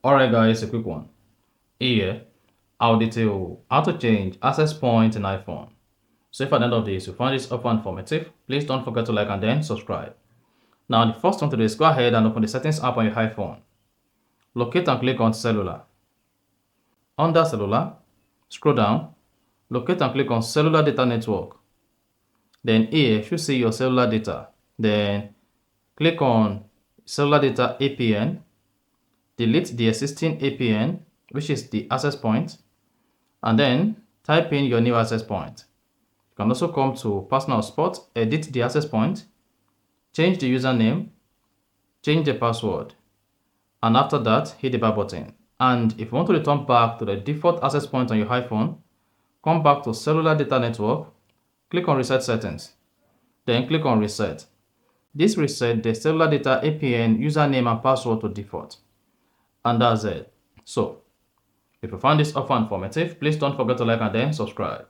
Alright guys, a quick one. Here, I'll detail how to change access point in iPhone. So if at the end of this you find this helpful and informative, please don't forget to like and then subscribe. Now the first one to do is go ahead and open the settings app on your iPhone. Locate and click on cellular. Under cellular, scroll down, locate and click on cellular data network. Then here you should see your cellular data. Then click on cellular data APN. Delete the existing APN, which is the access point, and then type in your new access point. You can also come to personal hotspot, edit the access point, change the username, change the password, and after that, hit the back button. And if you want to return back to the default access point on your iPhone, come back to cellular data network, click on reset settings, then click on reset. This reset the cellular data APN username and password to default. And that's it. So, if you found this offer informative, please don't forget to like and then subscribe.